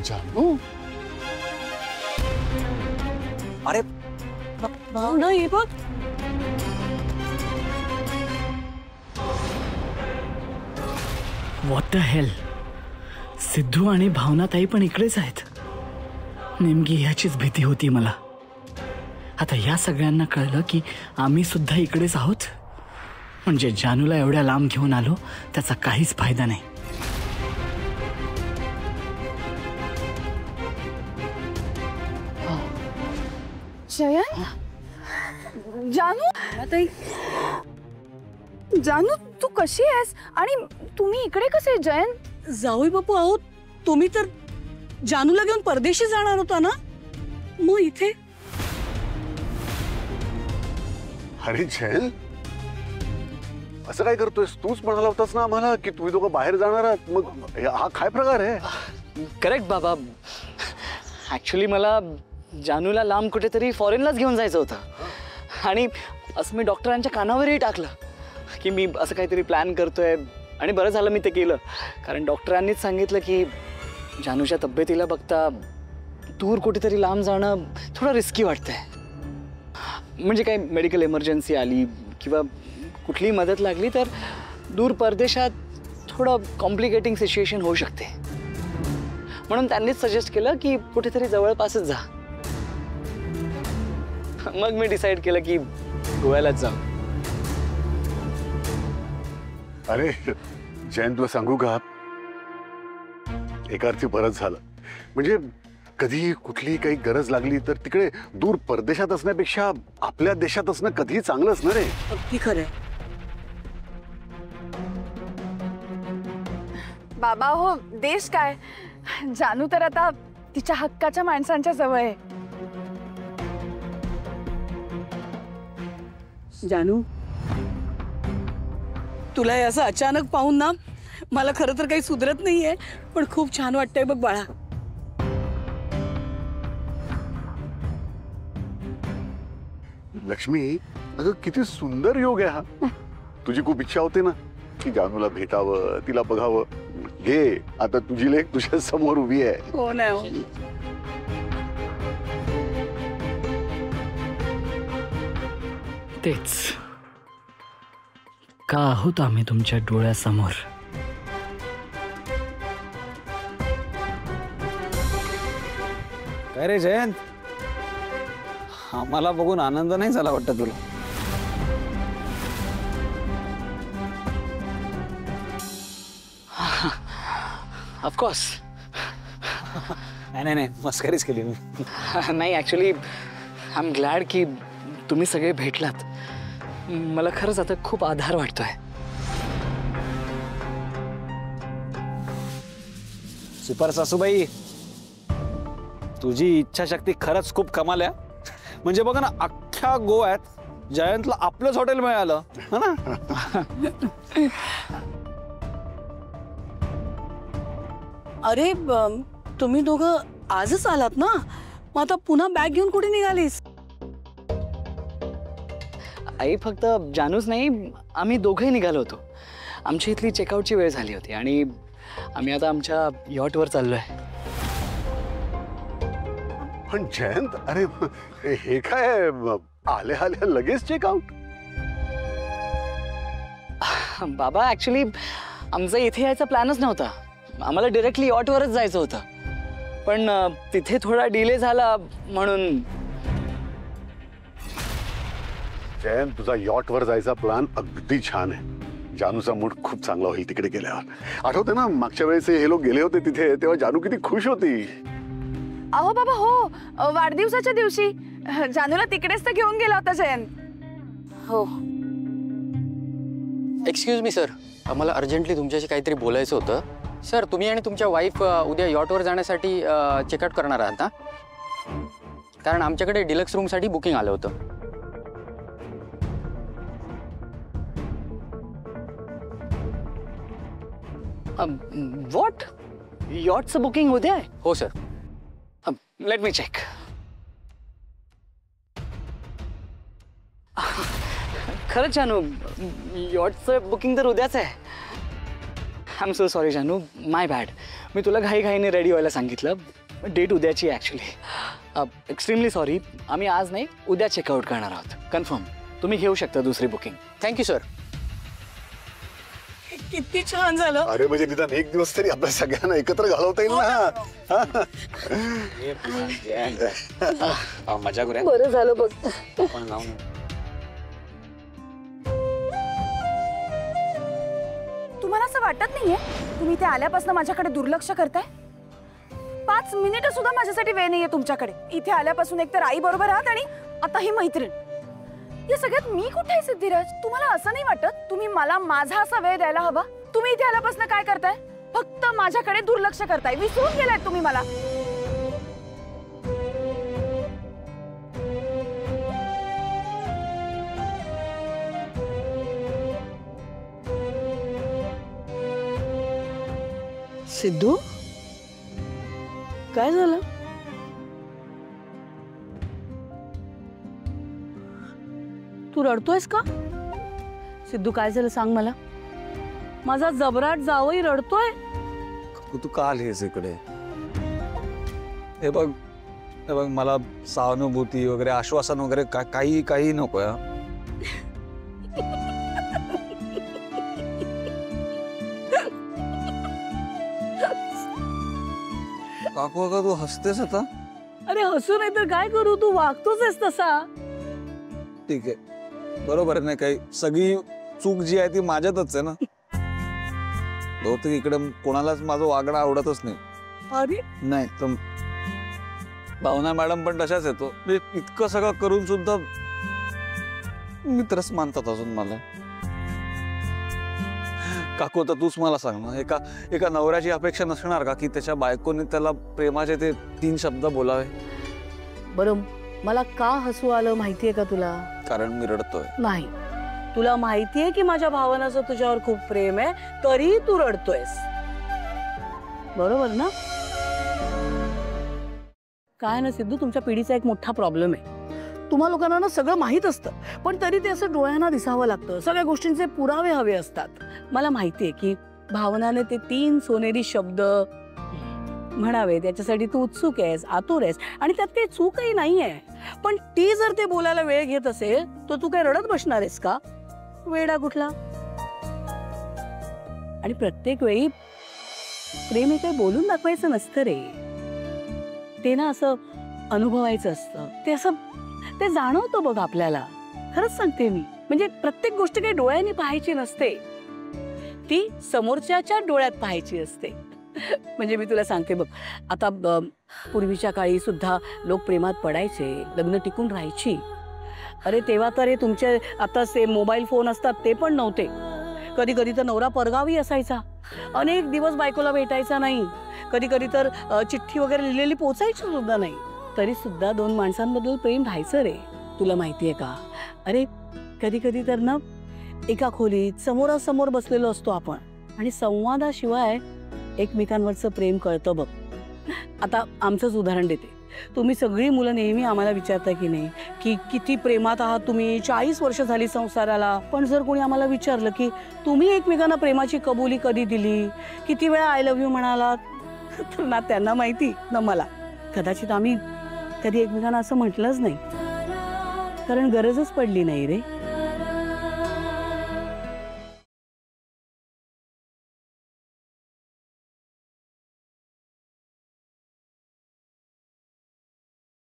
जानू अरे भावना हे बघ. What the hell. सिद्धू आणि भावनाताई पण इकडेच आहेत. नेमकी याचीच भीती होती मला. आता या सगळ्यांना कळलं की आम्ही सुद्धा इकडेच आहोत. म्हणजे जानूला एवढ्या लांब घेऊन आलो त्याचा काहीच फायदा नाही. जयन, जानू, जानू तू कशी आहेस आणि तुम्ही इकडे कसे? जयन जाऊई बापू आहो, तुम्ही तर जानूला घेऊन परदेशी जाणार होता ना, मग इथे? अरे जयन असं काय करतोयस? तूच म्हणाला होतास ना आम्हाला की तुम्ही दोघं बाहेर जाणार आहात. मग हा काय प्रकार आहे? करेक्ट बाबा. ॲक्च्युली मला जानूला लांब कुठेतरी फॉरेनलाच घेऊन जायचं होतं आणि असं मी डॉक्टरांच्या कानावरही टाकलं की मी असं काहीतरी प्लॅन करतोय. आणि बरं झालं मी ते केलं, कारण डॉक्टरांनीच सांगितलं की जानूच्या तब्येतीला बघता दूर कुठेतरी लांब जाणं थोडं रिस्की वाटतंय. म्हणजे काही मेडिकल इमर्जन्सी आली किंवा कुठलीही मदत लागली तर दूर परदेशात थोडं कॉम्प्लिकेटिंग सिच्युएशन होऊ शकते. म्हणून त्यांनीच सजेस्ट केलं की कुठेतरी जवळपासच जा. मग मी डिसाईड केलं की गोव्यालाच जाऊ. अरे जयंत तुला सांगू का, एका अर्थी बरंच झालं. म्हणजे कधी कुठली काही गरज लागली तर तिकडे दूर परदेशात असण्यापेक्षा आपल्या देशात असणं कधीही चांगलंच ना रे. अगदी खरंय बाबा. हो देश काय, जानू तर आता तिच्या हक्काच्या माणसांच्या जवळ आहे. जानू, तुला हे असं अचानक पाहून ना मला खरं तर काही सुधरत नाहीये, पण खूप छान वाटतंय बघ बाळा. लक्ष्मी अगं किती सुंदर योग आहे हा. तुझी खूप इच्छा होते ना की जानूला भेटावं, तिला बघावं. घे आता तुझी लेक तुझ्या समोर उभी आहे. हो ना. तेच का आहोत आम्ही तुमच्या डोळ्यासमोर. काय रे जयंत, आम्हाला बघून आनंद नाही झाला वाटतं तुला? ऑफकोर्स. नाही नाही मस्करीच केली मी. नाही ॲक्च्युली आय एम ग्लॅड की तुम्ही सगळे भेटलात. मला खरंच आता खूप आधार वाटतोय. सुपर सासूबाई, तुझी इच्छाशक्ती खरंच खूप कमाल आहे. म्हणजे बघा ना, अख्ख्या गोव्यात जयंतला आपलंच हॉटेल मिळालं है ना. अरे तुम्ही दोघं आजच आलात ना, मग आता पुन्हा बॅग घेऊन कुठे निघालीस? आई फक्त जानूच नाही, आम्ही दोघंही निघालो होतो. आमची इथली चेकआउटची वेळ झाली होती आणि आम्ही आता आमच्या यॉटवर चाललोय. पण जयंत अरे हे काय आले आले लगेच चेकआउट? बाबा ॲक्च्युली आमचा इथे यायचा प्लॅनच नव्हता. आम्हाला डायरेक्टली यॉटवरच जायचं होतं, पण तिथे थोडा डिले झाला म्हणून. जयंत तुझा यॉटवर जायचा प्लॅन अगदी छान आहे. जानूचा मूड खूप चांगला होईल तिकडे गेल्यावर. आठवते ना मागच्या वेळेस हे लोक गेले होते तिथे, तेव्हा जानू किती खुश होती. अहो बाबा हो, वाढदिवसाच्या दिवशी जानूला तिकडेच तर घेऊन गेला होता जयंत. हो. एक्सक्यूज मी सर, आम्हाला अर्जंटली तुमच्याशी काहीतरी बोलायचं होतं. सर तुम्ही आणि तुमच्या वाईफ उद्या यॉटवर जाण्यासाठी चेकआउट करणार आहात ना? कारण आमच्याकडे डिलक्स रूमसाठी बुकिंग आलं होतं. व्हॉट? यॉटचं बुकिंग उद्या आहे? हो सर. Let me check. खरंच जानू, यॉटचं बुकिंग तर उद्याच आहे. आय एम सो सॉरी जानू, माय बॅड. मी तुला घाईघाईने रेडी व्हायला सांगितलं. डेट उद्याची ॲक्च्युली. Extremely sorry. आम्ही आज नाही, उद्या चेकआउट करणार आहोत. कन्फर्म. तुम्ही घेऊ शकता दुसरी बुकिंग. Thank you sir. किती छान झालं. अरे म्हणजे निदान एक दिवस तरी आपल्या सगळ्यांना एकत्र घालवता येईल ना. मजा करूया. बरं झालं बघ. आपण जाऊन तुम्हाला असं वाटत नाहीये तुम्ही इथे आल्यापासून माझ्याकडे दुर्लक्ष करताय? 5 मिनिटं सुद्धा माझ्यासाठी वेळ नाहीये तुमच्याकडे. इथे आल्यापासून एकतर आई बरोबर आहात आणि आता ही मैत्रीण. या सगळ्यात मी कुठे आहे सिद्धिराज? तुम्हाला असं नाही वाटत तुम्ही मला माझा असा वेळ द्यायला हवा? तुम्ही इथे आल्यापासून काय करताय? फक्त माझ्याकडे दुर्लक्ष करताय. विसरून गेलाय तुम्ही मला. सिद्धू, काय झालं? तू रडतोयस का? सिद्धू, काय झालं सांग मला. माझा जबराट जावई रडतोय. तू का आलीस इकडे? हे बघ मला सहानुभूती वगैरे आश्वासन वगैरे काही नको. काकू तू हसतेस आता? अरे हसू नाही तर काय करू, तू वागतोच आहेस तसा. ठीक आहे, बरोबर आहे. नाही काही सगळी चूक जी आहे ती माझ्यातच आहे ना. बहुतेक इकडे कोणालाच माझं वागणं आवडतच नाही. अरे नाही तर भावना मॅडम पण तशाच येतो. इतकं सगळं करून सुद्धा मित्रच मानतात अजून मला. काकू तर तूच मला सांग ना, एका नवऱ्याची अपेक्षा नसणार का की त्याच्या बायकोने त्याला प्रेमाचे ते 3 शब्द बोलावे? बरं, मला का हसू आलं माहितीये का तुला? कारण मी रडतोय. नाही, तुला माहितीये की माझ्या भावनाचं तुझ्यावर खूप प्रेम आहे, तरी तू रडतोयस. बरोबर ना? काय ना सिद्धू, तुमच्या पिढीचा एक मोठा प्रॉब्लेम आहे. तुम्हा लोकांना ना सगळं माहीत असतं, पण तरी ते असं डोळ्यांना दिसावं लागतं. सगळ्या गोष्टींचे पुरावे हवे असतात. मला माहितीये की भावनाने ते 3 सोनेरी शब्द म्हणावे त्याच्यासाठी तू उत्सुक आहेस, आतुर आहेस, आणि त्यात काही चूकही नाहीये. पण ती जर ते बोलायला वेळ घेत असेल तर तू काय रडत बसणार आहेस का? वेडा कुठला. आणि प्रत्येक वेळी प्रेम हे काही बोलून दाखवायचं नसतं रे. ते ना असं अनुभवायचं असतं. ते असं ते जाणवतं बघ आपल्याला. खरंच सांगते मी. म्हणजे प्रत्येक गोष्ट काही डोळ्यांनी पाहायची नसते, ती समोरच्याच्या डोळ्यात पाहायची असते. म्हणजे मी तुला सांगते बघ, आता पूर्वीच्या काळी सुद्धा लोक प्रेमात पडायचे, लग्न टिकून राहायची. अरे तेव्हा तर हे तुमचे आता मोबाईल फोन असतात ते पण नव्हते. कधी कधी तर नवरा परगावी असायचा, अनेक दिवस बायकोला भेटायचा नाही. कधी कधी तर चिठ्ठी वगैरे लिहिलेली पोचायची सुद्धा नाही. तरी सुद्धा 2 माणसांबद्दल प्रेम राहायचं रे. तुला माहितीये का? अरे कधी कधी तर ना एका खोलीत समोरासमोर बसलेलो असतो आपण, आणि संवादाशिवाय एकमेकांवरचं प्रेम कळतं बघ. आता आमचंच उदाहरण देते. तुम्ही सगळी मुलं नेहमी आम्हाला विचारता की नाही की किती प्रेमात आहात तुम्ही, 40 वर्ष झाली संसाराला. पण जर कोणी आम्हाला विचारलं की तुम्ही एकमेकांना प्रेमाची कबुली कधी दिली, किती वेळा आय लव्ह यू म्हणालात, तर ना त्यांना माहिती ना मला. कदाचित आम्ही कधी एकमेकांना असं म्हटलंच नाही, कारण गरजच पडली नाही रे.